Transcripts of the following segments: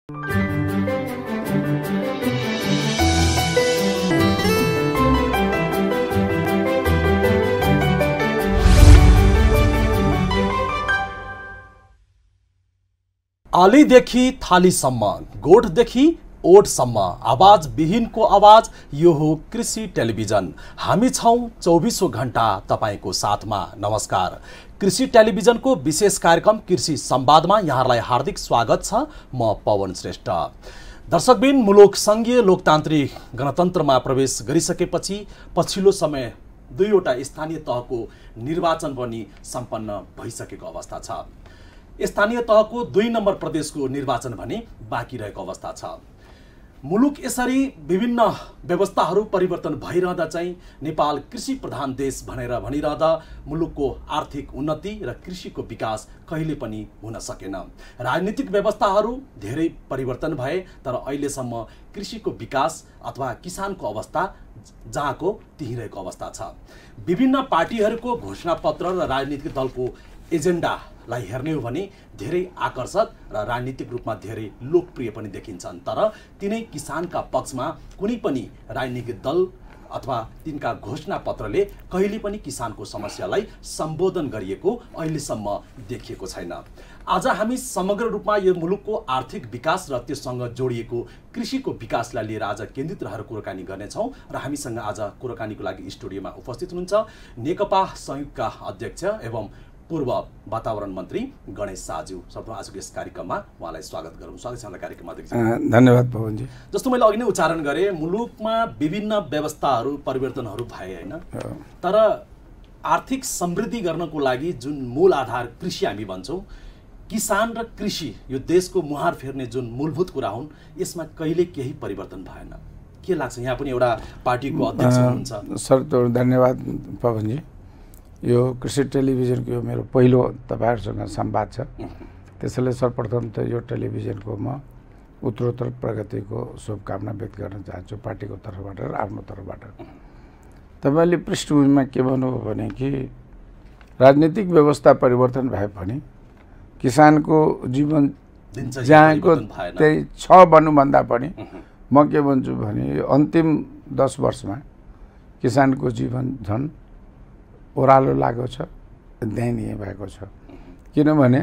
आलीदेखि थालीसम्म, गोठदेखि ओठसम्म, आवाज विहीनको आवाज, यो हो कृषि टेलिभिजन। हामी छौं 24औं घण्टा तपाईको साथमा। नमस्कार। कृषि टेलिभिजनको विशेष कार्यक्रम कृषि संवादमा यहाँलाई हार्दिक स्वागत छ। म पवन श्रेष्ठ। दर्शकबिन, मुलुक संघीय लोकतान्त्रिक गणतन्त्रमा प्रवेश गरिसकेपछि पछिल्लो समय दुईवटा स्थानीय तहको निर्वाचन पनि सम्पन्न भइसकेको अवस्था छ। स्थानीय तहको 2 नम्बर प्रदेशको निर्वाचन भने बाँकी रहेको अवस्था छ। मुलुक यसरी विभिन्न व्यवस्थाहरू परिवर्तन भइरहँदा चाहिँ नेपाल कृषि प्रधान देश भनेर भनिरहँदा मुलुकको आर्थिक उन्नति र कृषिको विकास कहिले पनि हुन सकेन। राजनीतिक व्यवस्थाहरू धेरै परिवर्तन भए, तर अहिलेसम्म कृषिको विकास अथवा किसानको अवस्था जहाँको त्यही रहेको अवस्था छ। विभिन्न पार्टीहरूको घोषणापत्र र राजनीतिक दलको एजेन्डालाई हेर्ने हो भने धेरै आकर्षक र राजनीतिक रूपमा धेरै लोकप्रिय पनि देखिन्छन्, तर तिनै किसानका पक्षमा कुनै पनि राजनीतिक दल अथवा तिनका घोषणापत्रले कहिले पनि किसानको समस्यालाई सम्बोधन गरिएको अहिलेसम्म देखिएको छैन। आज हामी समग्र रूपमा यो मुलुकको आर्थिक विकास र त्यससँग जोडिएको कृषिको विकासलाई लिएर आज केन्द्रित रहेर कुराकानी गर्नेछौँ र हामीसँग आज कुराकानीको लागि स्टुडियोमा उपस्थित हुनुहुन्छ नेकपा संयुक्तका अध्यक्ष एवं पूर्व वातावरण मन्त्री गणेश शाहज्यू। सर्वप्रथम आजको यस कार्यक्रममा उहाँलाई स्वागत गरौँ। स्वागत छ कार्यक्रममा अध्यक्ष। धन्यवाद पवनजी। जस्तो मैले अघि नै उच्चारण गरेँ, मुलुकमा विभिन्न व्यवस्थाहरू परिवर्तनहरू भए होइन, तर आर्थिक समृद्धि गर्नको लागि जुन मूल आधार कृषि हामी भन्छौँ, किसान र कृषि यो देशको मुहार फेर्ने जुन मूलभूत कुरा हुन्, यसमा कहिले केही परिवर्तन भएन। के लाग्छ? यहाँ पनि एउटा पार्टीको अध्यक्ष हुनुहुन्छ। सर धन्यवाद पवनजी। यो कृषि टेलिभिजनको यो मेरो पहिलो तपाईहरुसँग संवाद छ, त्यसैले सर्वप्रथम त यो टेलिभिजनको म उत्तरोत्तर प्रगतिको शुभकामना व्यक्त गर्न चाहन्छु पार्टीको तर्फबाट र आफ्नो तर्फबाट। तपाईले पृष्ठभूमिमा के भन्नुभयो भने कि राजनीतिक व्यवस्था परिवर्तन भए पनि किसानको जीवन जहाँको त्यही छ भन्नुभन्दा पनि म के भन्छु भने अन्तिम 10 वर्षमा किसानको जीवन झन् ओह्रालो लागेको छ, दयनीय भएको छ। किनभने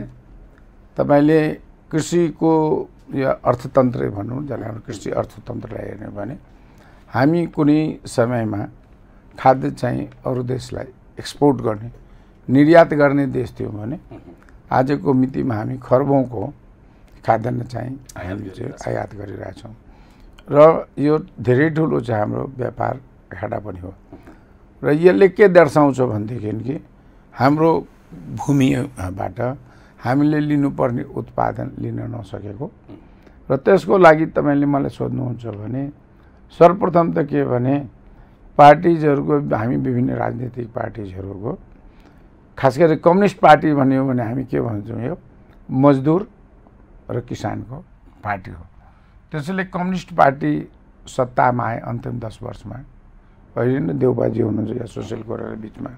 तपाईले कृषिको यो अर्थतन्त्रै भनौँ, जसलाई हामी कृषि अर्थतन्त्रलाई हेर्ने भने हामी कुनै समयमा खाद्य चाहिँ अरू देशलाई एक्सपोर्ट गर्ने निर्यात गर्ने देश थियौँ भने आजको मितिमा हामी खर्बौंको खाद्यान्न चाहिँ आयात गरिरहेछौँ र यो धेरै ठुलो चाहिँ हाम्रो व्यापार घाटा पनि हो। र यसले के दर्शाउँछ भनेदेखि कि हाम्रो भूमिबाट हामीले लिनुपर्ने उत्पादन लिन नसकेको र त्यसको लागि तपाईले मलाई सोध्नुहुन्छ भने सर्वप्रथम त के भने पार्टीजहरुको हामी विभिन्न राजनीतिक पार्टीजहरुको खास गरी कम्युनिस्ट पार्टी भन्यो भने हामी के भन्छौँ, यो मजदुर र किसानको पार्टी हो। त्यसैले कम्युनिस्ट पार्टी सत्तामा आए अन्तिम 10 वर्षमा, अहिले नै देउबाजी हुनुहुन्छ या सोशल कोराको बिचमा,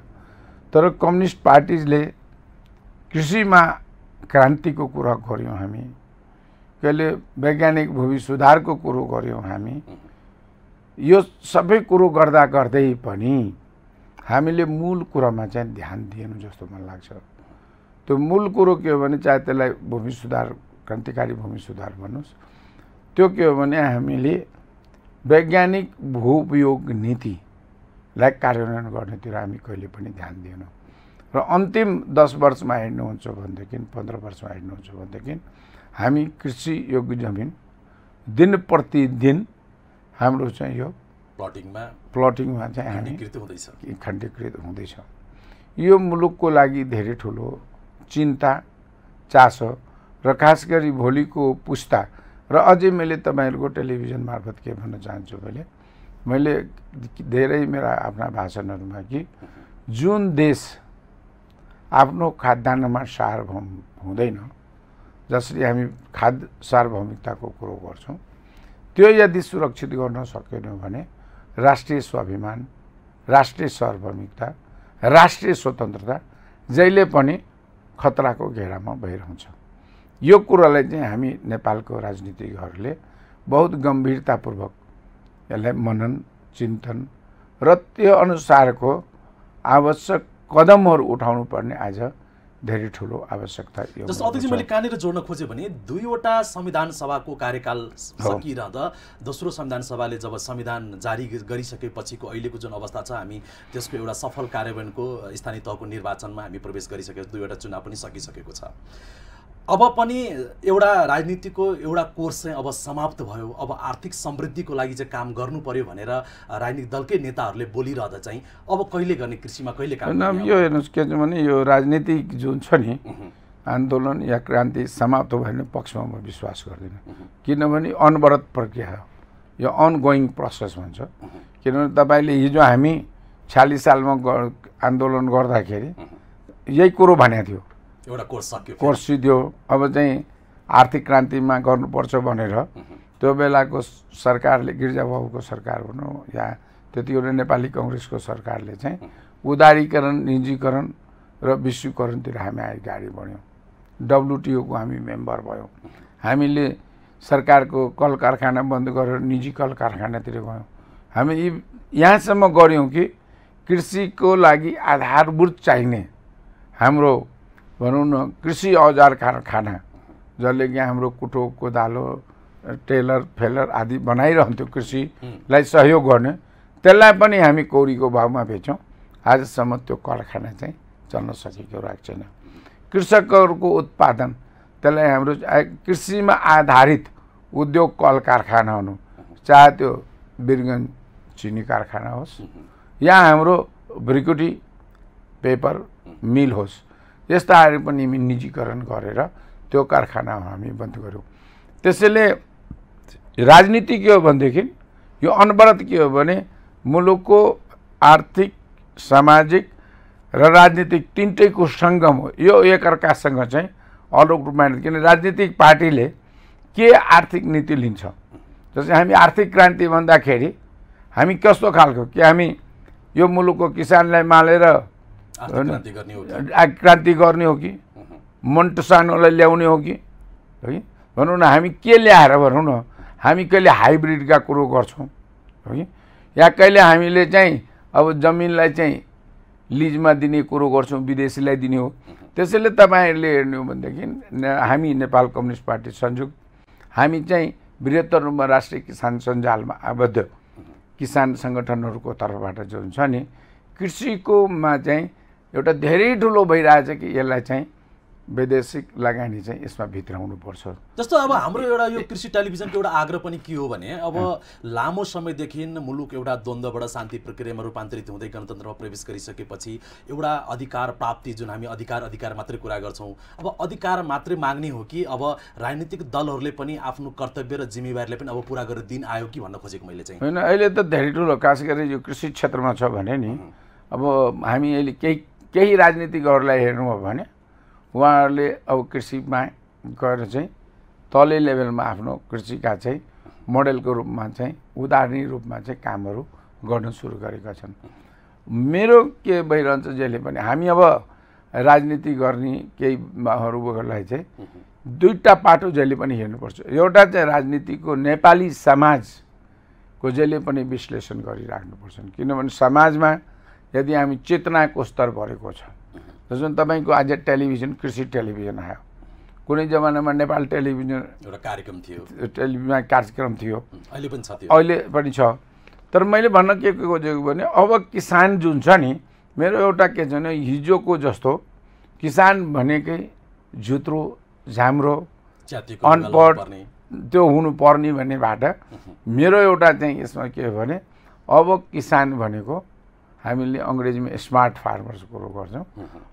तर कम्युनिस्ट पार्टीले कृषिमा क्रान्तिको कुरा गर्यौं हामी, कहिले वैज्ञानिक भूमि सुधारको कुरो गर्यौं हामी। यो सबै कुरो गर्दा गर्दै पनि हामीले मूल कुरामा चाहिँ ध्यान दिएनौं जस्तो मलाई लाग्छ। त्यो मूल कुरो के हो भने चाहे त्यसलाई भूमि सुधार क्रान्तिकारी भूमि सुधार भन्नुस्, त्यो के हो भने हामीले वैज्ञानिक भू उपयोग नीतिलाई कार्यान्वयन गर्नेतिर हामी कहिले पनि ध्यान दिएनौं। र अन्तिम 10 वर्षमा हेर्नुहुन्छ भनेदेखि 15 वर्षमा हेर्नुहुन्छ भनेदेखि हामी कृषि योग्य जमिन दिन प्रतिदिन हाम्रो चाहिँ यो प्लटिङमा चाहिँ हामी खण्डीकृत हुँदैछ। यो मुलुकको लागि धेरै ठुलो चिन्ता चासो र खास गरी भोलिको पुस्ता र अझै मैले तपाईहरुको टेलिभिजन मार्फत के भन्न चाहन्छु भने मैले धेरै मेरा आफ्ना भाषणहरुमा कि जुन देश आफ्नो खाद्यान्नमा सार्वभौम हुँदैन, जसरी हामी खाद्य सार्वभौमिकताको कुरो गर्छौं, त्यो यदि सुरक्षित गर्न सकेनौं भने राष्ट्रिय स्वाभिमान, राष्ट्रिय सार्वभौमिकता, राष्ट्रिय स्वतन्त्रता जहिले पनि खतराको घेरामा भइरहन्छ। यो कुरालाई चाहिँ हामी नेपालको राजनीतिकहरूले बहुत गम्भीरतापूर्वक यसलाई मनन चिन्तन र त्यो अनुसारको आवश्यक कदमहरू उठाउनु पर्ने आज धेरै ठुलो आवश्यकता यो। जस्तो अध्यक्ष मैले कहाँनिर जोड्न खोजेँ भने 2वटा संविधान सभाको कार्यकाल सकिरहँदा दोस्रो संविधान सभाले जब संविधान जारी गरिसकेपछिको अहिलेको जुन अवस्था छ हामी त्यसको एउटा सफल कार्यान्वयनको स्थानीय तहको निर्वाचनमा हामी प्रवेश गरिसकेको 2वटा चुनाव पनि सकिसकेको छ। अब पनि एउटा राजनीतिको एउटा कोर्स चाहिँ अब समाप्त भयो। अब आर्थिक समृद्धिको लागि चाहिँ काम गर्नु पर्यो भनेर राजनीतिक दलकै नेताहरूले बोलिरहँदा चाहिँ अब कहिले गर्ने कृषिमा कहिले काम गर्ने? यो हेर्नुहोस् के छ भने यो राजनीतिक जुन छ नि आन्दोलन या क्रान्ति समाप्त भयो भने पक्षमा म विश्वास गर्दिनँ। किनभने अनवरत प्रक्रिया हो, यो अनगोइङ प्रोसेस भन्छ। किनभने तपाईँले हिजो हामी 46 सालमा आन्दोलन गर्दाखेरि यही कुरो भनेको थियो, एउटा कोर्स सक्यो, कोर्स सिद्धियो। अब चाहिँ आर्थिक क्रान्तिमा गर्नुपर्छ भनेर त्यो बेलाको सरकारले, गिरिजाबाबुको सरकार भनौँ या त्यतिखेर नेपाली कङ्ग्रेसको सरकारले चाहिँ उदारीकरण, निजीकरण र विश्वीकरणतिर हामी गाडी बढ्यौँ। WTOको हामी मेम्बर भयौँ। हामीले सरकारको कल कारखाना बन्द गरेर निजी कल कारखानातिर गयौँ। हामी यहाँसम्म गऱ्यौँ कि कृषिको लागि आधारभूत चाहिने हाम्रो भनौँ न कृषि औजार कारखाना जसले कि हाम्रो कुटो कोदालो टेलर फेलर आदि बनाइरहन्थ्यो कृषिलाई सहयोग गर्ने, त्यसलाई पनि हामी कौडीको भावमा बेच्यौँ। आजसम्म त्यो कारखाना चाहिँ चल्न सकेको रहेको छैन। कृषकहरूको उत्पादन त्यसलाई हाम्रो कृषिमा आधारित उद्योग कल कारखाना हुनु, चाहे त्यो वीरगञ्ज चिनी कारखाना होस् या हाम्रो भ्रिकुटी पेपर मिल होस्, यस्ताहरू पनि निजीकरण गरेर त्यो कारखाना हामी बन्द गऱ्यौँ। त्यसैले राजनीति के हो भनेदेखि यो अनवरत के हो भने मुलुकको आर्थिक सामाजिक र राजनीतिक तिनटैको सङ्गम हो। यो एकअर्कासँग चाहिँ अलग रूपमा, किन राजनीतिक पार्टीले के आर्थिक नीति लिन्छ। जस्तै हामी आर्थिक क्रान्ति भन्दाखेरि हामी कस्तो खालको कि हामी यो मुलुकको किसानलाई मालेर क्रान्ति गर्ने हो कि मन्टो सानोलाई ल्याउने हो कि है भनौँ न, हामी के ल्याएर भनौँ न, हामी कहिले हाइब्रिडका कुरो गर्छौँ है या कहिले हामीले चाहिँ अब जमिनलाई चाहिँ लिजमा दिने कुरो गर्छौँ, विदेशीलाई दिने हो। त्यसैले तपाईँहरूले हेर्नु हो भनेदेखि हामी नेपाल कम्युनिस्ट पार्टी संयुक्त हामी चाहिँ बृहत्तर रूपमा राष्ट्रिय किसान सञ्जालमा आबद्ध किसान सङ्गठनहरूको तर्फबाट जुन छ नि कृषिकोमा चाहिँ एउटा धेरै ठुलो भइरहेछ कि यसलाई चाहिँ वैदेशिक लगानी चाहिँ यसमा भित्राउनुपर्छ। जस्तो अब हाम्रो एउटा यो कृषि टेलिभिजनको एउटा आग्रह पनि के हो भने अब लामो समयदेखि मुलुक एउटा द्वन्द्वबाट शान्ति प्रक्रियामा रूपान्तरित हुँदै गणतन्त्रमा प्रवेश गरिसकेपछि एउटा अधिकार प्राप्ति जुन हामी अधिकार मात्रै कुरा गर्छौँ, अब अधिकार मात्रै माग्ने हो कि अब राजनीतिक दलहरूले पनि आफ्नो कर्तव्य र जिम्मेवारीलाई पनि अब पुरा गरेर दिन आयो कि भन्न खोजेको मैले चाहिँ। होइन, अहिले त धेरै ठुलो खास गरी यो कृषि क्षेत्रमा छ भने नि अब हामी अहिले केही राजनीतिकहरूलाई हेर्नु हो भने उहाँहरूले अब कृषिमा गएर चाहिँ तले लेभलमा आफ्नो कृषिका चाहिँ मोडेलको रूपमा चाहिँ उदाहरणीय रूपमा चाहिँ कामहरू गर्न सुरु गरेका छन्। मेरो के भइरहन्छ जहिले पनि हामी अब राजनीति गर्ने केहीहरूलाई चाहिँ दुईटा पाटो जहिले पनि हेर्नुपर्छ। एउटा चाहिँ राजनीतिको नेपाली समाजको जहिले पनि विश्लेषण गरिराख्नुपर्छ। किनभने समाजमा यदि हामी चेतनाको स्तर बढेको छ, जसमा तपाईँको आज टेलिभिजन कृषि टेलिभिजन आयो, कुनै जमानामा नेपाल टेलिभिजन एउटा कार्यक्रम थियो, टेलिभिजनमा कार्यक्रम थियो, अहिले पनि छ। तर मैले भन्न के खोजेको भने अब किसान जुन छ नि, मेरो एउटा के छ भने हिजोको जस्तो किसान भनेकै झुत्रो झाम्रो अनपढ त्यो हुनुपर्ने भन्नेबाट मेरो एउटा चाहिँ यसमा के हो भने अब किसान भनेको हामीले अङ्ग्रेजीमा स्मार्ट फार्मर्स कुरो गर्छौँ।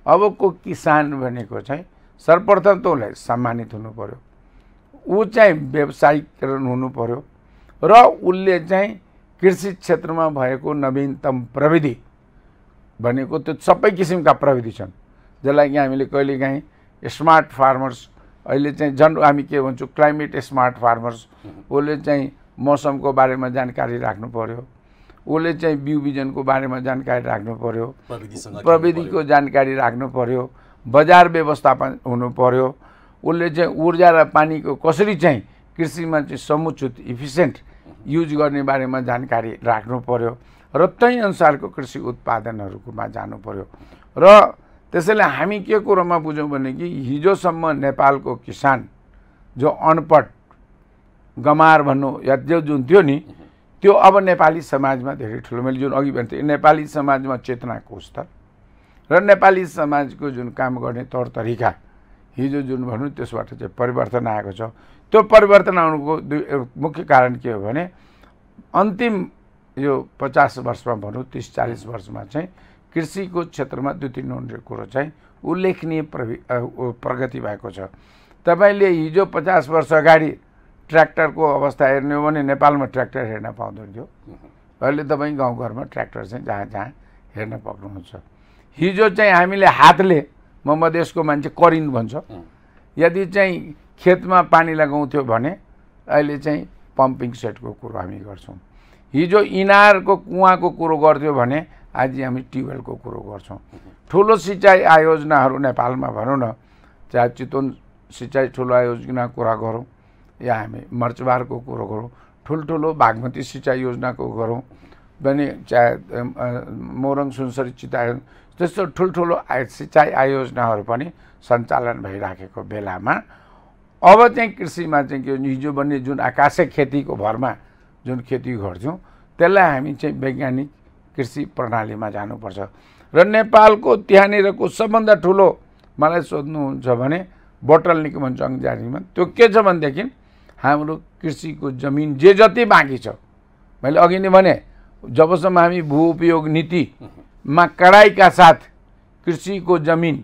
अबको किसान भनेको चाहिँ सर्वप्रथम त उसलाई सम्मानित हुनु पर्यो, ऊ चाहिँ व्यावसायिकरण हुनु पर्यो र उसले चाहिँ कृषि क्षेत्रमा भएको नवीनतम प्रविधि भनेको त्यो सबै किसिमका प्रविधि छन् जसलाई कि हामीले कहिलेकाहीँ स्मार्ट फार्मर्स अहिले चाहिँ हामी के भन्छौँ क्लाइमेट स्मार्ट फार्मर्स, उसले चाहिँ मौसमको बारेमा जानकारी राख्नु पर्यो, उसले चाहिँ बिउ बिजनको बारेमा जानकारी राख्नु पर्यो, प्रविधिको जानकारी राख्नु पर्यो, बजार व्यवस्थापन हुनु पर्यो उसले चाहिँ ऊर्जा र पानीको कसरी चाहिँ कृषिमा चाहिँ समुचित इफिसियन्ट युज गर्ने बारेमा जानकारी राख्नु पर्यो र त्यही अनुसारको कृषि उत्पादनहरूकोमा जानु पर्यो। र त्यसैले हामी के कुरोमा बुझौँ भने कि हिजोसम्म नेपालको किसान जो अनपढ गमार भन्नु या जो जुन थियो नि त्यो अब नेपाली समाजमा धेरै ठुलो, मैले जुन अघि भन्थेँ नेपाली समाजमा चेतनाको स्तर र नेपाली समाजको जुन काम गर्ने तौर तरिका हिजो जुन भनौँ त्यसबाट चाहिँ परिवर्तन आएको छ। त्यो परिवर्तन आउनुको मुख्य कारण के हो भने अन्तिम यो 50 वर्षमा भनौँ 30-40 वर्षमा चाहिँ कृषिको क्षेत्रमा 2-3 कुरो चाहिँ उल्लेखनीय प्रगति भएको छ। तपाईँले हिजो 50 वर्ष अगाडि ट्र्याक्टरको अवस्था हेर्ने हो भने नेपालमा ट्र्याक्टर हेर्न पाउँदैन थियो। अहिले तपाईँ गाउँघरमा ट्र्याक्टर चाहिँ जहाँ जहाँ हेर्न पाउनुहुन्छ। हिजो चाहिँ हामीले हातले, म मधेसको मान्छे करिन भन्छ, यदि चाहिँ खेतमा पानी लगाउँथ्यो भने अहिले चाहिँ पम्पिङ सेटको कुरो हामी गर्छौँ। हिजो इनारको कुवाको कुरो गर्थ्यो भने आज हामी ट्युबवेलको कुरो गर्छौँ। ठुलो सिँचाइ आयोजनाहरू नेपालमा भनौँ न, चाहे चितवन सिँचाइ ठुलो आयोजना कुरा गरौँ या हामी मर्चबारको कुरो गरौँ, ठुल्ठुलो बागमती सिँचाइ योजनाको गरौँ भने चाहे मोरङ सुनसरी चिताय त्यस्तो ठुल्ठुलो सिँचाइ आयोजनाहरू पनि सञ्चालन भइराखेको बेलामा अब चाहिँ कृषिमा चाहिँ के हिजो बन्ने जुन आकाशे खेतीको भरमा जुन खेती गर्थ्यौँ त्यसलाई हामी चाहिँ वैज्ञानिक कृषि प्रणालीमा जानुपर्छ। र नेपालको त्यहाँनिरको सबभन्दा ठुलो मलाई सोध्नुहुन्छ भने बोटलनिक भन्छ अङ्ग्रेजीमा, त्यो के छ भनेदेखि हाम्रो कृषिको जमिन जे जति बाँकी छ, मैले अघि नै भने जबसम्म हामी भू उपयोग नीतिमा कडाइका साथ कृषिको जमिन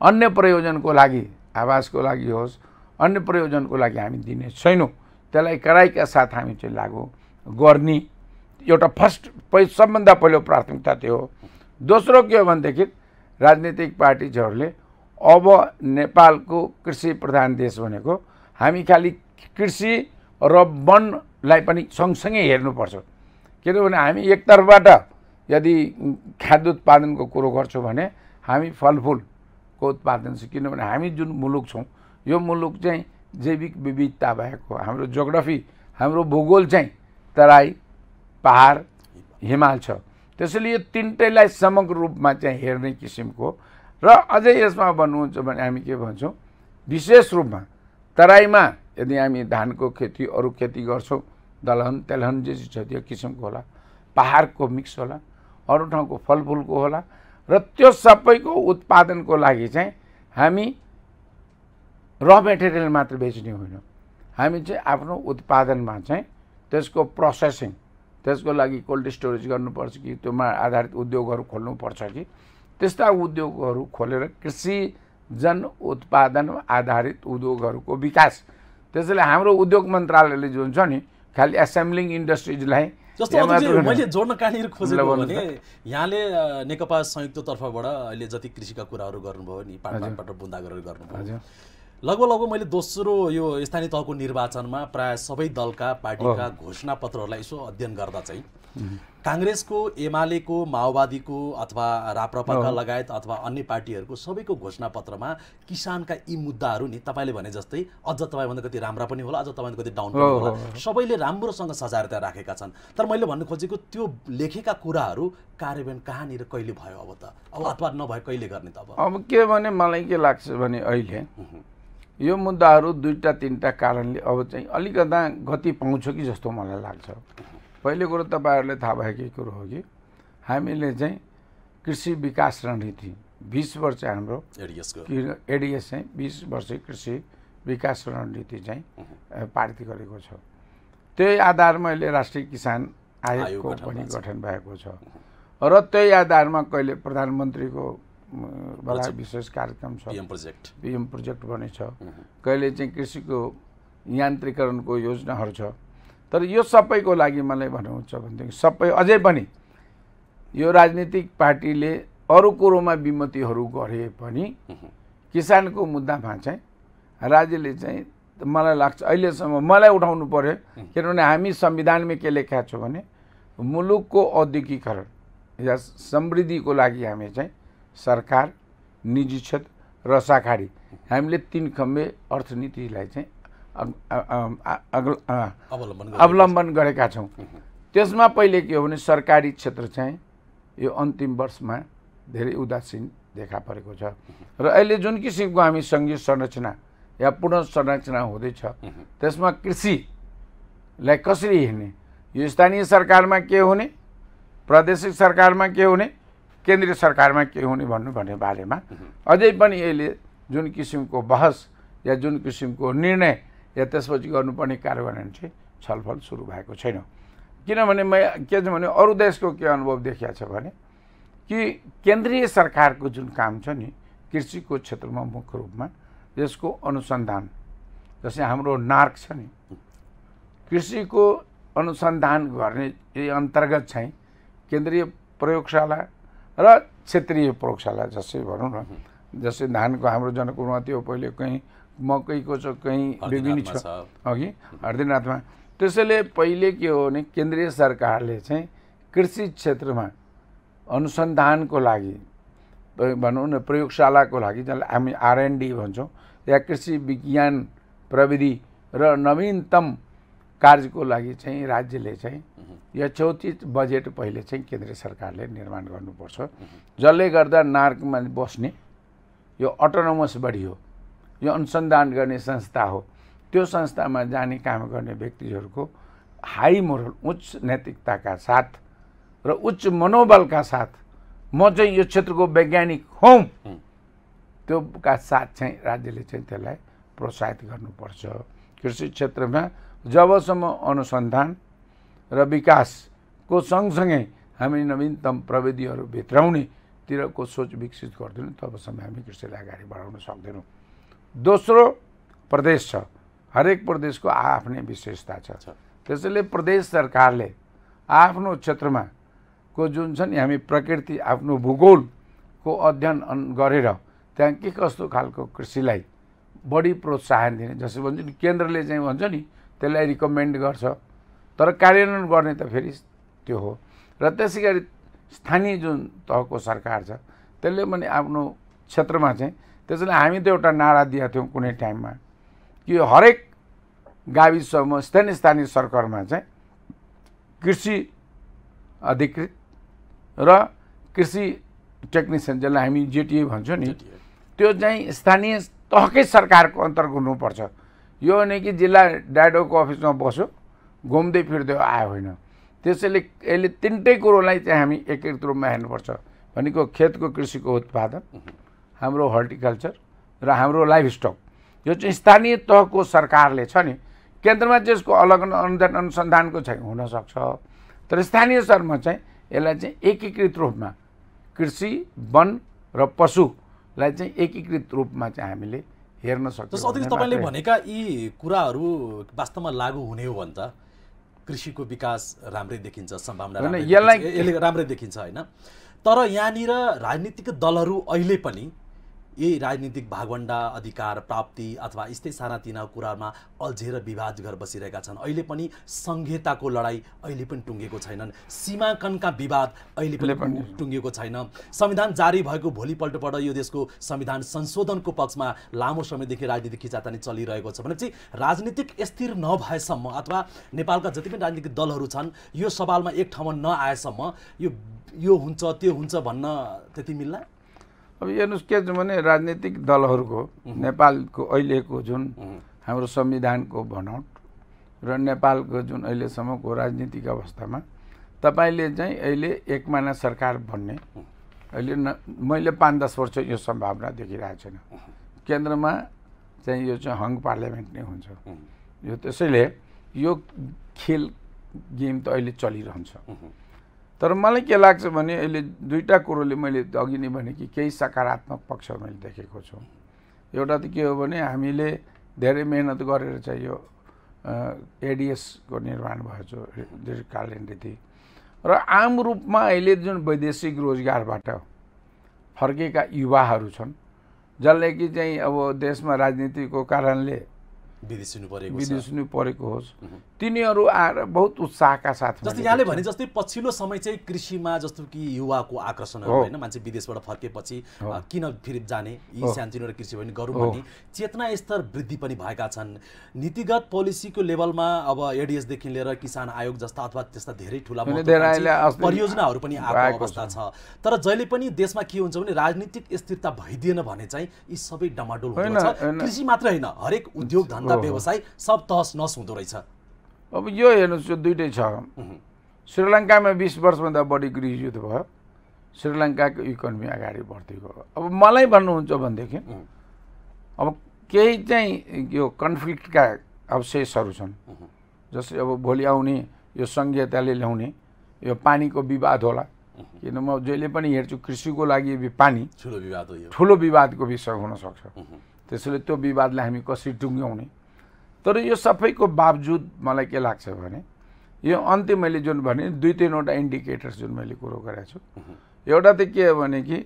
अन्य प्रयोजनको लागि, आवासको लागि होस् अन्य प्रयोजनको लागि हामी दिने छैनौँ, त्यसलाई कडाइका साथ हामी चाहिँ लागू गर्ने एउटा सबभन्दा पहिलो प्राथमिकता त्यो हो। दोस्रो के हो भनेदेखि राजनीतिक पार्टीहरूले अब नेपालको कृषि प्रधान देश भनेको हामी खालि कृषि र वनलाई पनि सँगसँगै हेर्नुपर्छ। किनभने हामी एकतर्फबाट यदि खाद्य उत्पादनको कुरो गर्छौँ भने हामी फलफुलको उत्पादन छ। किनभने हामी जुन मुलुक छौँ यो मुलुक चाहिँ जैविक विविधता भएको, हाम्रो जोग्राफी, हाम्रो भूगोल चाहिँ तराई, पहाड, हिमाल छ। त्यसैले यो तिनटैलाई समग्र रूपमा चाहिँ हेर्ने किसिमको र अझै यसमा भन्नुहुन्छ भने हामी के भन्छौँ, विशेष रूपमा तराईमा यदि हामी धानको खेती अरू खेती गर्छौँ, दलहन तेलहन जे छ त्यो किसिमको होला, पहाडको मिक्स होला, अरू ठाउँको फलफुलको होला र त्यो सबैको उत्पादनको लागि चाहिँ हामी र मेटेरियल मात्र बेच्ने होइन, हामी चाहिँ आफ्नो उत्पादनमा चाहिँ त्यसको प्रोसेसिङ, त्यसको लागि कोल्ड स्टोरेज गर्नुपर्छ कि त्योमा आधारित उद्योगहरू खोल्नुपर्छ कि त्यस्ता उद्योगहरू खोलेर कृषि जन उत्पादन आधारित उद्योगहरूको विकास। त्यसैले हाम्रो उद्योग मन्त्रालयले जुन छ नि खालि एसेम्ब्लिङ इन्डस्ट्रिजलाई जस्तो मैले जोड्न कहाँनिर खोजेको भने यहाँले नेकपा संयुक्त तर्फबाट अहिले जति कृषिका कुराहरू गर्नुभयो नि, पाटपाट बुन्दा गरेर गर्नुभयो, लगभग मैले दोस्रो यो स्थानीय तहको निर्वाचनमा प्राय सबै दलका पार्टीका घोषणा पत्रहरूलाई यसो अध्ययन गर्दा चाहिँ काङ्ग्रेसको, एमालेको, माओवादीको अथवा राप्रपाका लगायत अथवा अन्य पार्टीहरूको सबैको घोषणा पत्रमा किसानका यी मुद्दाहरू नि तपाईँले भने जस्तै अझ तपाईँभन्दा कति राम्रा पनि होला, अझ तपाईँभन्दा कति डाउन पनि होला, सबैले राम्रोसँग सजाएर त्यहाँ राखेका छन्। तर मैले भन्नु खोजेको त्यो लेखेका कुराहरू कार्यान्वयन कहाँनिर कहिले भयो अब त, अब अथवा नभए कहिले गर्ने त? अब के भने मलाई के लाग्छ भने अहिले यो मुद्दाहरू 2-3टा कारणले अब चाहिँ अलिकता गति पाउँछ कि जस्तो मलाई लाग्छ। पहिलो कुरो तपाईँहरूलाई थाहा भएकै कुरो हो कि हामीले चाहिँ कृषि विकास रणनीति 20 वर्ष हाम्रो एडिएस चाहिँ 20 वर्ष कृषि विकास रणनीति चाहिँ पारित गरेको छ। त्यही आधारमा अहिले राष्ट्रिय किसान आयोगको पनि गठन भएको छ र त्यही आधारमा कहिले प्रधानमन्त्रीको बडा विशेष कार्यक्रम छ, पीएम प्रोजेक्ट बनेछ, कहिले चाहिँ कृषिको यान्त्रिकरणको योजनाहरू छ। तर यो सबैको लागि मलाई भन्नुहुन्छ भनेदेखि सबै अझै पनि यो राजनीतिक पार्टीले अरू कुरोमा विमतिहरू गरे पनि किसानको मुद्दामा चाहिँ राज्यले चाहिँ मलाई लाग्छ अहिलेसम्म मलाई उठाउनु पर्यो। किनभने हामी संविधानमा के लेखेका छौँ भने मुलुकको औद्योगिकीकरण या समृद्धिको लागि हामी चाहिँ सरकार, निजी क्षेत्र र शाखारी हामीले 3 खम्बे अर्थनीतिलाई चाहिँ अवलम्बन गरेका छौँ। त्यसमा पहिले के हो भने सरकारी क्षेत्र चाहिँ यो अन्तिम वर्षमा धेरै उदासीन देखा परेको छ र अहिले जुन किसिमको हामी सङ्घीय संरचना या पुनर्संरचना हुँदैछ त्यसमा कृषिलाई कसरी हेर्ने, यो स्थानीय सरकारमा के हुने, प्रादेशिक सरकारमा के हुने, केन्द्रीय सरकारमा के हुने भन्ने बारेमा अझै पनि अहिले जुन किसिमको बहस या जुन किसिमको निर्णय या त्यसपछि गर्नुपर्ने कार्यान्वयन चाहिँ छलफल सुरु भएको छैन। किनभने के छ भने अरू देशको के अनुभव देखिया छ भने कि केन्द्रीय सरकारको जुन काम छ नि कृषिको क्षेत्रमा मुख्य रूपमा यसको अनुसन्धान, जस्तै हाम्रो नार्क छ नि, कृषिको अनुसन्धान गर्ने अन्तर्गत चाहिँ केन्द्रीय प्रयोगशाला र क्षेत्रीय प्रयोगशाला जस्तै भनौँ न, जस्तै धानको हाम्रो जनकपुरमा त्यो पहिले कहीँ मकैको छ, कहीँ विभिन्न छ अघि हर्दिनाथमा। त्यसैले पहिले के हो भने केन्द्रीय सरकारले चाहिँ कृषि क्षेत्रमा अनुसन्धानको लागि भनौँ न प्रयोगशालाको लागि जसलाई हामी R&D भन्छौँ या कृषि विज्ञान प्रविधि र नवीनतम कार्यको लागि चाहिँ राज्यले चाहिँ यथोचित बजेट पहिले चाहिँ केन्द्रीय सरकारले निर्माण गर्नुपर्छ, जसले गर्दा नार्कमा बस्ने यो अटोनोमस बडी हो, यो अनुसन्धान गर्ने संस्था हो। त्यो संस्थामा जाने काम गर्ने व्यक्तिहरूको हाई मोरल, उच्च नैतिकताका साथ र उच्च मनोबलका साथ म चाहिँ यो क्षेत्रको वैज्ञानिक हौँ त्यो का साथ चाहिँ राज्यले चाहिँ त्यसलाई प्रोत्साहित गर्नुपर्छ। कृषि क्षेत्रमा जबसम्म अनुसन्धान र विकासको सँगसँगै हामी नवीनतम प्रविधिहरू भित्राउनेतिरको सोच विकसित गर्दैनौँ तबसम्म हामी कृषिलाई अगाडि बढाउन सक्दैनौँ। दोस्रो प्रदेश छ, हरेक प्रदेशको आफ्नै विशेषता छ। त्यसैले प्रदेश सरकारले आफ्नो क्षेत्रमा को जुन छ नि हामी प्रकृति आफ्नो भूगोलको अध्ययन गरेर त्यहाँ के कस्तो खालको कृषिलाई बढी प्रोत्साहन दिने, जस्तो भन्छ नि केन्द्रले चाहिँ भन्छ नि त्यसलाई रिकमेन्ड गर्छ तर कार्यान्वयन गर्ने त फेरि त्यो हो। र त्यसै गरी स्थानीय जुन तहको सरकार छ त्यसले पनि आफ्नो क्षेत्रमा चाहिँ, त्यसैले हामी त एउटा नारा दिएका थियौँ कुनै टाइममा कि हरेक गाविसमा स्थानीय सरकारमा चाहिँ कृषि अधिकृत र कृषि टेक्निसियन जसलाई हामी JTA भन्छौँ नि त्यो चाहिँ स्थानीय तहकै सरकारको अन्तर्गत हुनुपर्छ। यो होइन कि जिल्ला डाइडोको अफिसमा बस्यो घुम्दै फिर्दै आयो होइन। त्यसैले यसले तिनटै कुरोलाई चाहिँ हामी एकीकृत रूपमा हेर्नुपर्छ भनेको खेतको कृषिको उत्पादन, हाम्रो हर्टिकल्चर र हाम्रो लाइफ स्टक। यो चाहिँ स्थानीय तहको सरकारले छ नि, केन्द्रमा त्यसको अलग अनुसन्धानको चाहिँ हुनसक्छ तर स्थानीय स्तरमा चाहिँ यसलाई चाहिँ एकीकृत रूपमा कृषि, वन र पशुलाई चाहिँ एकीकृत रूपमा चाहिँ हामीले हेर्न सक्छौँ। अध्यक्ष तपाईँले भनेका यी कुराहरू वास्तवमा लागू हुने हो भने त कृषिको विकास राम्रै देखिन्छ, सम्भावना राम्रै देखिन्छ होइन। तर यहाँनिर राजनीतिक दलहरू अहिले पनि यही राजनीतिक भागवण्डा, अधिकार प्राप्ति अथवा यस्तै सानातिना कुरामा अल्झेर विवाद गरेर बसिरहेका छन्। अहिले पनि संहिताको लडाईँ अहिले पनि टुङ्गेको छैनन्, सीमाङ्कनका विवाद अहिले पनि टुङ्गेको छैन। संविधान जारी भएको भोलिपल्टबाट यो देशको संविधान संशोधनको पक्षमा लामो समयदेखि राजनीतिक खिचातानी चलिरहेको छ भने चाहिँ राजनीतिक स्थिर नभएसम्म अथवा नेपालका जति पनि राजनीतिक दलहरू छन् यो सवालमा एक ठाउँमा नआएसम्म यो हुन्छ त्यो हुन्छ भन्न त्यति मिल्ला। अब हेर्नुहोस् के छ भने राजनीतिक दलहरूको नेपालको अहिलेको जुन हाम्रो संविधानको बनोट र नेपालको जुन अहिलेसम्मको राजनीतिक अवस्थामा तपाईँले चाहिँ अहिले एकमाना सरकार बन्ने अहिले मैले 5-10 वर्ष यो सम्भावना देखिरहेको छैन। केन्द्रमा चाहिँ यो चाहिँ हङ पार्लियामेन्ट नै हुन्छ यो। त्यसैले यो खेल गेम त अहिले चलिरहन्छ। तर मलाई के लाग्छ भने अहिले दुईटा कुरोले मैले अघि नै भने कि केही सकारात्मक पक्ष मैले देखेको छु। एउटा त के हो भने हामीले धेरै मेहनत गरेर चाहिँ यो ADS को निर्माण भएको दीर्घकालीन नीति र आम रूपमा अहिले जुन वैदेशिक रोजगारबाट फर्केका युवाहरू छन् जसले कि चाहिँ अब देशमा राजनीतिको कारणले विदेशिनु परेको होस् तिनीहरू आएर बहुत उत्साहका साथ जस्तै यहाँले भने जस्तै पछिल्लो समय चाहिँ कृषिमा जस्तो कि युवाको आकर्षणहरू होइन मान्छे विदेशबाट फर्केपछि किन फेरि जाने यी सानोतिनो कृषि पनि गरौँ भन्ने चेतना स्तर वृद्धि पनि भएका छन्। नीतिगत पोलिसीको लेभलमा अब एडिएसदेखि लिएर किसान आयोग जस्ता अथवा त्यस्ता धेरै ठुला परियोजनाहरू पनि आएको अवस्था छ। तर जहिले पनि देशमा के हुन्छ भने राजनीतिक स्थिरता भइदिएन भने चाहिँ यी सबै डमाडोल हुन्छ। कृषि मात्रै होइन हरेक उद्योग धन्दा व्यवसाय सब तहस नहस हुँदो रहेछ। अब यो हेर्नुहोस् यो दुइटै छ। श्रीलङ्कामा 20 वर्षभन्दा बढी गृहयुद्ध भयो, श्रीलङ्काको इकोनोमी अगाडि बढ्दै गयो। अब मलाई भन्नुहुन्छ भनेदेखि अब केही चाहिँ यो कन्फ्लिक्टका अवशेषहरू छन्, जस्तै अब भोलि आउने यो सङ्घीयताले ल्याउने यो पानीको विवाद होला, किन म जहिले पनि हेर्छु कृषिको लागि पानी ठुलो विवादको विषय हुनसक्छ। त्यसैले त्यो विवादलाई हामी कसरी टुङ्ग्याउने। तर यो सबैको बावजुद मलाई के लाग्छ भने यो अन्त्य मैले जुन भने 2-3वटा इन्डिकेटर्स जुन मैले कुरो गरेको छु, एउटा त के हो भने कि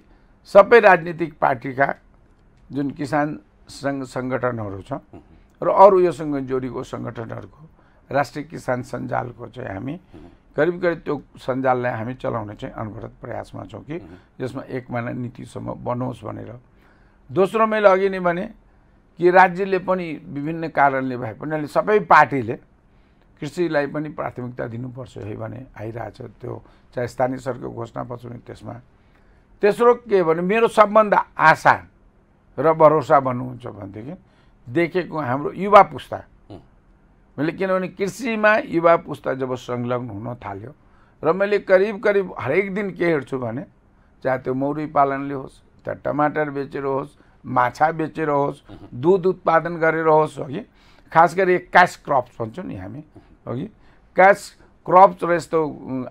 सबै राजनीतिक पार्टीका जुन किसान सङ्गठनहरू छ र अरू योसँग जोडिएको सङ्गठनहरूको राष्ट्रिय किसान सञ्जालको चाहिँ हामी करिब त्यो सञ्जाललाई हामी चलाउने चाहिँ अनवरत प्रयासमा छौँ कि यसमा एक महिना नीतिसम्म बनोस् भनेर। दोस्रो मैले अघि नै भने कि राज्यले पनि विभिन्न कारणले भए पनि सबै पार्टीले कृषिलाई पनि प्राथमिकता दिनुपर्छ है भने आइरहेछ। त्यो चाहे स्थानीय सरकारको घोषणापछि पनि त्यसमा। तेस्रो के भने मेरो सबभन्दा आशा र भरोसा भन्नुहुन्छ भनेदेखि देखेको हाम्रो युवा पुस्ता, मैले किनभने कृषिमा युवा पुस्ता जब संलग्न हुन थाल्यो र मैले करिब हरेक दिन के हेर्छु भने चाहे त्यो मौरी पालनले होस्, चाहे टमाटर बेचेर होस्, माछा बेचेर होस्, दुध उत्पादन गरेर होस्, अघि खास गरी क्यास क्रप्स भन्छौँ नि हामी, अघि क्यास क्रप्स र यस्तो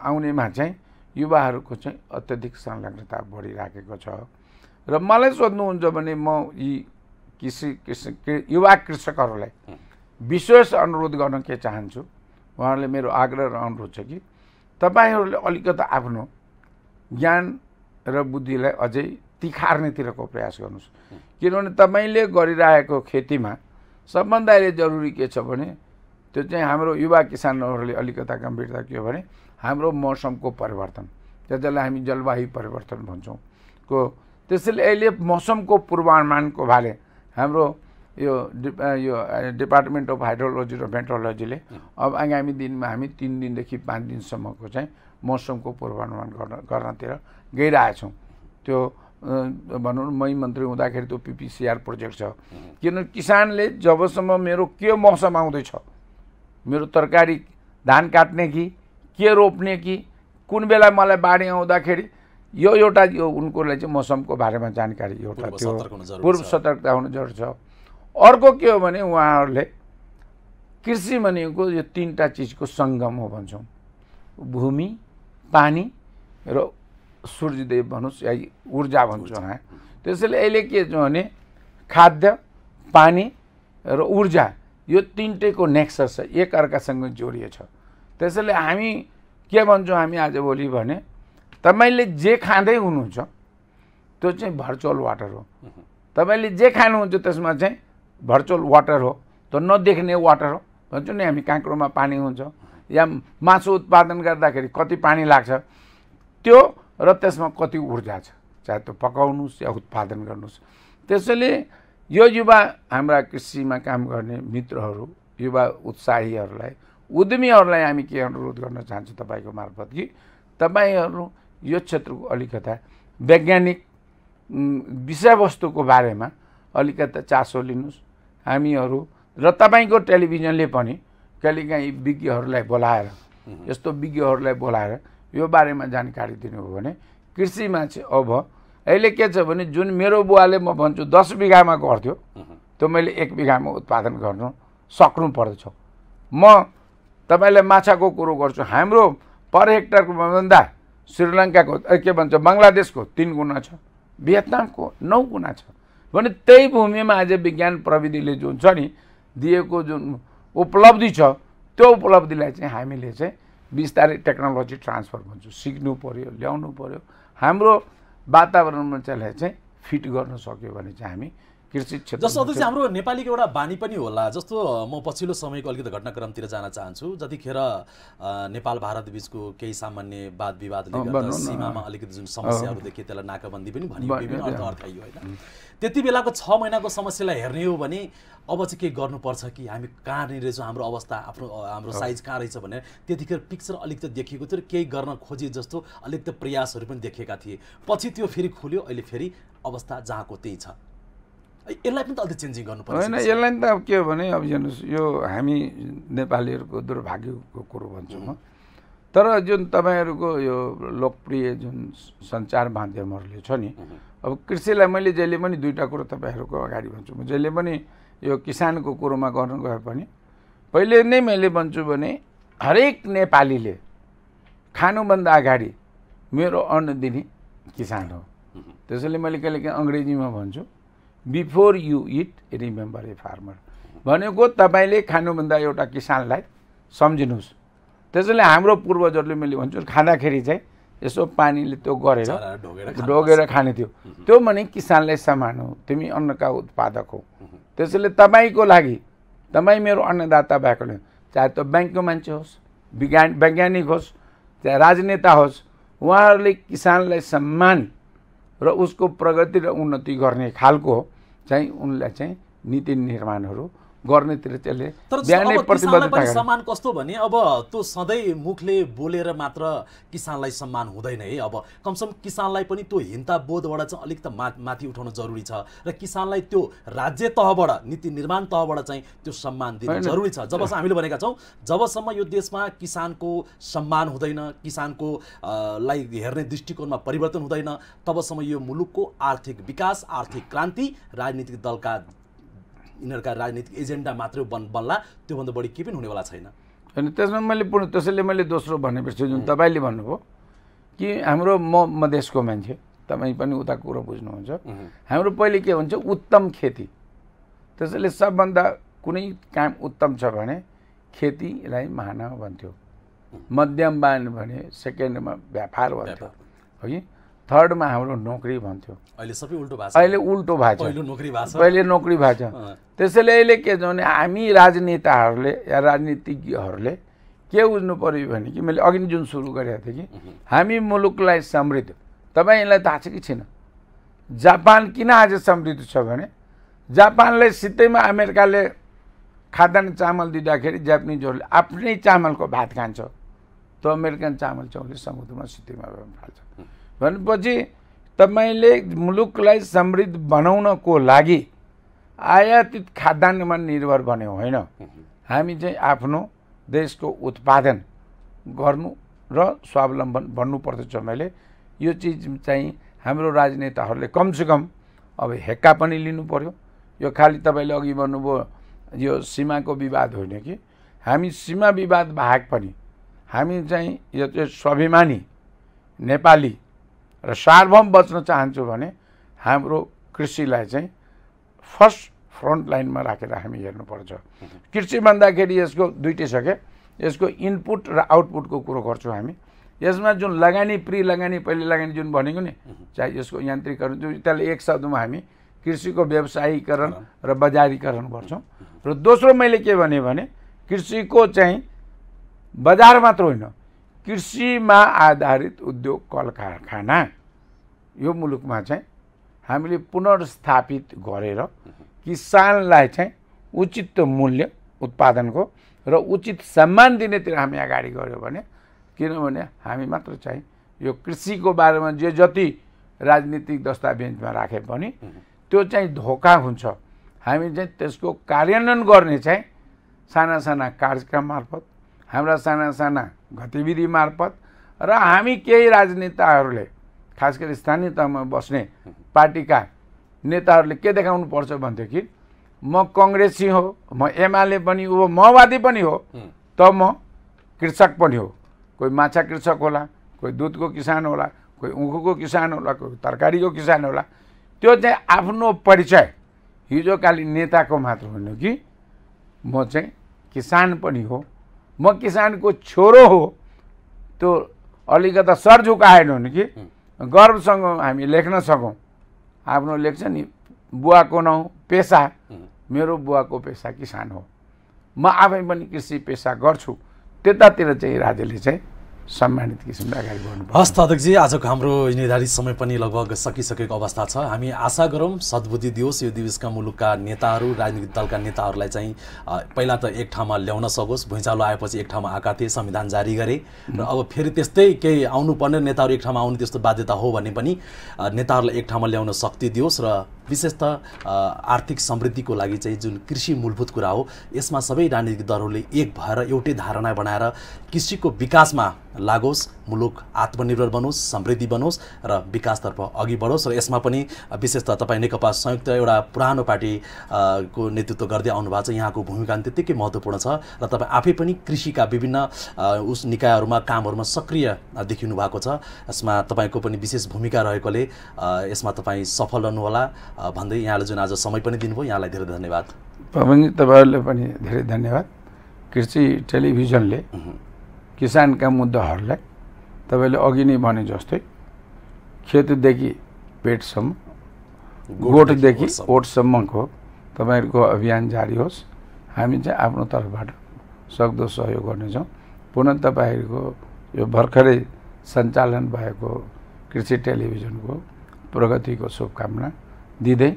आउनेमा चाहिँ युवाहरूको चाहिँ अत्यधिक संलग्नता बढिराखेको छ। र मलाई सोध्नुहुन्छ भने म यी युवा कृषकहरूलाई विशेष अनुरोध गर्न के चाहन्छु, उहाँहरूले मेरो आग्रह र अनुरोध छ कि तपाईँहरूले अलिकति आफ्नो ज्ञान र बुद्धिलाई अझै तिखार्नेतिरको प्रयास गर्नुहोस्। किनभने तपाईँले गरिरहेको खेतीमा सबभन्दा अहिले जरुरी के छ भने त्यो चाहिँ हाम्रो युवा किसानहरूले अलिकता गम्भीरता के हो भने हाम्रो मौसमको परिवर्तन, त्यसलाई हामी जलवायु परिवर्तन भन्छौँ को। त्यसैले अहिले मौसमको पूर्वानुमानको बारे हाम्रो यो डिपार्टमेन्ट अफ हाइड्रोलोजी र मेट्रोलोजीले अब आगामी दिनमा हामी 3 दिनदेखि 5 दिनसम्मको चाहिँ मौसमको पूर्वानुमान गर्नतिर गइरहेछौँ। त्यो भनौँ न मै मन्त्री हुँदाखेरि त्यो PPCR प्रोजेक्ट छ। किनभने किसानले जबसम्म मेरो के मौसम आउँदैछ, मेरो तरकारी धान काट्ने कि के रोप्ने कि कुन बेला मलाई बाढी आउँदाखेरि यो एउटा यो उनको लागि चाहिँ मौसमको बारेमा जानकारी एउटा त्यो पूर्व सतर्कता हुनु जरुरी छ। अर्को के हो भने उहाँहरूले कृषि भनेको यो 3टा चिजको सङ्गम हो भन्छौँ, भूमि, पानी र सूर्यदेव भन्नुहोस् या ऊर्जा भन्छौँ हामी। त्यसैले अहिले के छ भने खाद्य, पानी र ऊर्जा यो 3टैको नेक्सस छ, एक अर्कासँग जोडिएको छ। त्यसैले हामी के भन्छौँ हामी आजभोलि भने तपाईँले जे खाँदै हुनुहुन्छ त्यो चाहिँ भर्चुअल वाटर हो। तपाईँले जे खानुहुन्छ त्यसमा चाहिँ भर्चुअल वाटर हो, त्यो नदेख्ने वाटर हो भन्छौँ नि हामी। काँक्रोमा पानी हुन्छ या मासु उत्पादन गर्दाखेरि कति पानी लाग्छ त्यो र त्यसमा कति ऊर्जा छ, चाहे त्यो पकाउनुहोस् या उत्पादन गर्नुहोस्। त्यसैले यो युवा हाम्रा कृषिमा काम गर्ने मित्रहरू, युवा उत्साहीहरूलाई, उद्यमीहरूलाई हामी के अनुरोध गर्न चाहन्छु तपाईँको मार्फत कि तपाईँहरू यो क्षेत्रको अलिकता वैज्ञानिक विषयवस्तुको बारेमा अलिकता चासो लिनुहोस्। हामीहरू र तपाईँको टेलिभिजनले पनि कहिलेकाहीँ विज्ञहरूलाई बोलाएर यस्तो विज्ञहरूलाई बोलाएर यो बारेमा जानकारी दिनुभयो भने कृषिमा चाहिँ अब अहिले के छ भने जुन मेरो बुवाले म भन्छु 10 बिघामा गर्थ्यो त्यो मैले 1 बिघामा उत्पादन गर्नु सक्नु पर्दछ। म तपाईँलाई माछाको कुरो गर्छु, हाम्रो पर हेक्टरको भन्दा श्रीलङ्काको के भन्छ बङ्गलादेशको 3 गुणा छ, भियतनामको 9 गुणा छ भने त्यही भूमिमा आज विज्ञान प्रविधिले जुन छ नि दिएको जुन उपलब्धि छ त्यो उपलब्धिलाई चाहिँ हामीले चाहिँ बिस्तारै टेक्नोलोजी ट्रान्सफर भन्छौँ, सिक्नु पर्यो, ल्याउनु पर्यो, हाम्रो वातावरणमा त्यसलाई चाहिँ फिट गर्न सक्यो भने चाहिँ हामी कृषि क्षेत्र जस्तो अध्यक्ष हाम्रो नेपालीको एउटा बानी पनि होला। जस्तो म पछिल्लो समयको अलिकति घटनाक्रमतिर जान चाहन्छु। जतिखेर नेपाल भारत बीचको केही सामान्य वाद विवादले गर्दा सीमामा अलिकति जुन समस्याहरू देखिए त्यसलाई नाकाबन्दी पनि भनियो, विभिन्न अर्थ अर्थाइयो होइन। त्यति बेलाको 6 महिनाको समस्यालाई हेर्ने हो भने अब चाहिँ के गर्नुपर्छ कि हामी कहाँनिर रहेछौँ, हाम्रो अवस्था हाम्रो साइज कहाँ रहेछ भनेर त्यतिखेर पिक्चर अलिकति देखिएको थियो र केही गर्न खोजे जस्तो अलिकति प्रयासहरू पनि देखिएका थिए। पछि त्यो फेरि खुल्यो, अहिले फेरि अवस्था जहाँको त्यही छ। यसलाई पनि त अलिक चेन्जिङ गर्नुपर्छ होइन। यसलाई त अब के हो भने अब हेर्नुहोस्, यो हामी नेपालीहरूको दुर्भाग्यको कुरो भन्छु म। तर जुन तपाईँहरूको यो लोकप्रिय जुन सञ्चार माध्यमहरूले छ नि, अब कृषिलाई मैले जहिले पनि दुईवटा कुरो तपाईँहरूको अगाडि भन्छु। म जहिले पनि यो किसानको कुरोमा गर्नु गए पनि पहिले नै मैले भन्छु भने हरेक नेपालीले खानुभन्दा अगाडि मेरो अन्न दिने किसान हो। त्यसैले मैले कहिलेकाहीँ अङ्ग्रेजीमा भन्छु, before you it remember a farmer. भनेको तपाईँले खानुभन्दा एउटा किसानलाई सम्झिनुहोस्। त्यसैले हाम्रो पूर्वजहरूले मैले भन्छु खाँदाखेरि चाहिँ यसो पानीले त्यो गरेर ढोगेर खाने थियो। त्यो भने किसानलाई सम्मान हो, तिमी अन्नका उत्पादक हो। त्यसैले तपाईँको लागि, तपाईँ मेरो अन्नदाता भएकोले, चाहे त्यो ब्याङ्कको मान्छे होस्, वैज्ञानिक होस्, चाहे राजनेता होस्, उहाँहरूले किसानलाई सम्मान र उसको प्रगति र उन्नति गर्ने खालको चाहिँ उनलाई चाहिँ नीति निर्माणहरू गर्नेतिर त्यसले बिहानै प्रतिबद्धता गर्छ। सम्मान कस्तो भने अब त्यो सधैँ मुखले बोलेर मात्र किसानलाई सम्मान हुँदैन है। अब कमसेकम किसानलाई पनि त्यो हिन्ता बोधबाट चाहिँ अलिकति माथि उठाउनु जरुरी छ र किसानलाई त्यो राज्य तहबाट, नीति निर्माण तहबाट चाहिँ त्यो सम्मान दिनु जरुरी छ। जबसम्म हामीले भनेका छौँ, जबसम्म यो देशमा किसानको सम्मान हुँदैन, किसानको लाई हेर्ने दृष्टिकोणमा परिवर्तन हुँदैन, तबसम्म यो मुलुकको आर्थिक विकास, आर्थिक क्रान्ति राजनीतिक दलका यिनीहरूका राजनीतिक एजेन्डा मात्रै बन्ला, त्योभन्दा बढी केही पनि हुनेवाला छैन। अनि त्यसमा त्यसैले मैले दोस्रो भनेपछि जुन तपाईँले भन्नुभयो कि हाम्रो म मधेसको मान्छे, तपाईँ पनि उता कुरो बुझ्नुहुन्छ। हाम्रो पहिले के हुन्छ, उत्तम खेती। त्यसैले सबभन्दा कुनै काम उत्तम छ भने खेतीलाई मानव भन्थ्यो, मध्यमवान भने सेकेन्डमा व्यापार भन्थ्यो, हो कि थर्डमा हाम्रो नोकरी भन्थ्यो। अहिले सबै उल्टो भएको छ। अहिले उल्टो भएको छ। पहिले नोकरी भएको छ। त्यसैले अहिले के छ भने हामी राजनेताहरूले या राजनीतिज्ञहरूले के बुझ्नु पर्यो भने कि मैले अघि जुन सुरु गरेको थिएँ कि हामी मुलुकलाई समृद्ध, तपाईँलाई थाहा छ कि छैन, जापान किन आज समृद्ध छ भने जापानलाई सित्तैमा अमेरिकाले खाद्यान्न चामल दिँदाखेरि जापानिजहरूले आफ्नै चामलको भात खान्छ, त्यो अमेरिकन चामल चाहिँ समुद्रमा सित्तैमा फाल्छ। भनेपछि तपाईँले मुलुकलाई समृद्ध बनाउनको लागि आयातित खाद्यान्नमा निर्भर बने होइन, हामी चाहिँ आफ्नो देशको उत्पादन गर्नु र स्वावलम्बन बन्नुपर्दछ। मैले यो चिज चाहिँ हाम्रो राजनेताहरूले कमसेकम अब हेक्का पनि लिनु पर्यो। यो खालि तपाईँले अघि भन्नुभयो यो सीमाको विवाद होइन कि, हामी सीमा विवाद बाहेक पनि हामी चाहिँ यो चाहिँ स्वाभिमानी नेपाली र सार्वभौम बच्न चाहन्छु भने हाम्रो कृषिलाई चाहिँ फर्स्ट फ्रन्ट लाइनमा राखेर हामी हेर्नुपर्छ। कृषि भन्दाखेरि यसको दुईटै छ क्या, यसको इनपुट र आउटपुटको कुरो गर्छौँ हामी। यसमा जुन लगानी प्री लगानी पहिले लगानी जुन भनेको नि, चाहे यसको यान्त्रिकरण, जो त्यसलाई एक शब्दमा हामी कृषिको व्यवसायीकरण र बजारीकरण गर्छौँ। र दोस्रो मैले के भने कृषिको चाहिँ बजार मात्र होइन, कृषिमा आधारित उद्योग कल कारखाना यो मुलुकमा चाहिँ हामीले पुनर्स्थापित गरेर किसानलाई चाहिँ उचित मूल्य उत्पादनको र उचित सम्मान दिनेतिर हामी अगाडि गऱ्यो भने, किनभने हामी मात्र चाहिँ यो कृषिको बारेमा जे जति राजनीतिक दस्तावेजमा राखे पनि त्यो चाहिँ धोका हुन्छ। हामी चाहिँ त्यसको कार्यान्वयन गर्ने चाहिँ साना साना कार्यक्रम मार्फत, हाम्रा साना साना गतिविधि मार्फत र हामी केही राजनेताहरूले खास गरी स्थानीय तहमा बस्ने पार्टीका नेताहरूले के देखाउनु पर्छ भनेदेखि म कांग्रेसी हो, म एमाले पनि हो, माओवादी पनि हो, त म कृषक पनि हो। कोही माछा कृषक होला, कोही दुधको किसान होला, कोही उँखुको किसान होला, कोही तरकारीको किसान होला। त्यो चाहिँ आफ्नो परिचय हिजोकाली नेताको मात्र होइन कि म चाहिँ किसान पनि हो, म किसानको छोरो हो। त्यो अलिकता सर झुकाएन भने कि गर्वसँग हामी लेख्न सकौँ। आफ्नो लेख्छ नि बुवाको नाउँ पेसा, मेरो बुवाको पेसा किसान हो, म आफै पनि कृषि पेसा गर्छु, त्यतातिर चाहिँ राज्यले चाहिँ सम्मानित किसिमले अगाडि बढ्नुपर्छ। हस् त अध्यक्षजी, आजको हाम्रो निर्धारित समय पनि लगभग सकिसकेको अवस्था छ। हामी आशा गरौँ सद्बुद्धि दियोस् यो दिवसका मुलुकका नेताहरू, राजनीतिक दलका नेताहरूलाई चाहिँ पहिला त एक ठाउँमा ल्याउन सकोस्। भुइँचालो आएपछि एक ठाउँमा आएका थिए, संविधान जारी गरे र अब फेरि त्यस्तै केही आउनुपर्ने नेताहरू एक ठाउँमा आउनु त्यस्तो बाध्यता हो भने पनि नेताहरूलाई एक ठाउँमा ल्याउन शक्ति दियोस् र विशेषतः आर्थिक समृद्धिको लागि चाहिँ जुन कृषि मूलभूत कुरा हो यसमा सबै राजनीतिक दलहरूले एक भएर एउटै धारणा बनाएर कृषिको विकासमा लागोस्, मुलुक आत्मनिर्भर बनोस्, समृद्धि बनोस् र विकासतर्फ अघि बढोस्। र यसमा पनि विशेषतः तपाईँ नेकपा संयुक्त एउटा पुरानो पार्टी को नेतृत्व गर्दै आउनु भएको छ, यहाँको भूमिका त्यत्तिकै महत्त्वपूर्ण छ र तपाईँ आफै पनि कृषिका विभिन्न उस निकायहरूमा कामहरूमा सक्रिय देखिनु भएको छ। यसमा तपाईँको पनि विशेष भूमिका रहेकोले यसमा तपाईँ सफल रहनुहोला भन्दै यहाँले जुन आज समय पनि दिनुभयो यहाँलाई धेरै धन्यवाद। पवनजी, तपाईँहरूले पनि धेरै धन्यवाद। कृषि टेलिभिजनले किसानका मुद्दाहरूलाई तपाईँले अघि नै भने जस्तै खेतदेखि पेटसम्म, गोठदेखि ओठसम्मको तपाईँहरूको अभियान जारी होस्। हामी चाहिँ आफ्नो तर्फबाट सक्दो सहयोग गर्नेछौँ। पुनः तपाईँहरूको यो भर्खरै सञ्चालन भएको कृषि टेलिभिजनको प्रगतिको शुभकामना दिँदै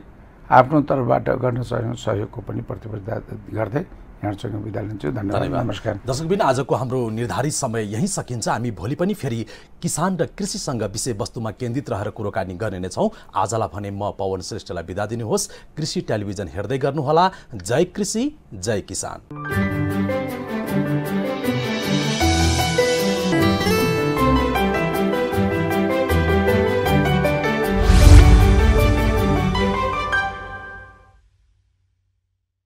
आफ्नो तर्फबाट गर्न सक्ने सहयोगको पनि प्रतिबद्धता गर्दै यहाँसँग बिदा लिन्छु। धन्यवाद, नमस्कार। दर्शकबिन, आजको हाम्रो निर्धारित समय यहीँ सकिन्छ। हामी भोलि पनि फेरि किसान र कृषिसँग विषयवस्तुमा केन्द्रित रहेर कुराकानी गर्ने नै छौँ। आजलाई भने म पवन श्रेष्ठलाई बिदा दिनुहोस्। कृषि टेलिभिजन हेर्दै गर्नुहोला। जय कृषि, जय किसान।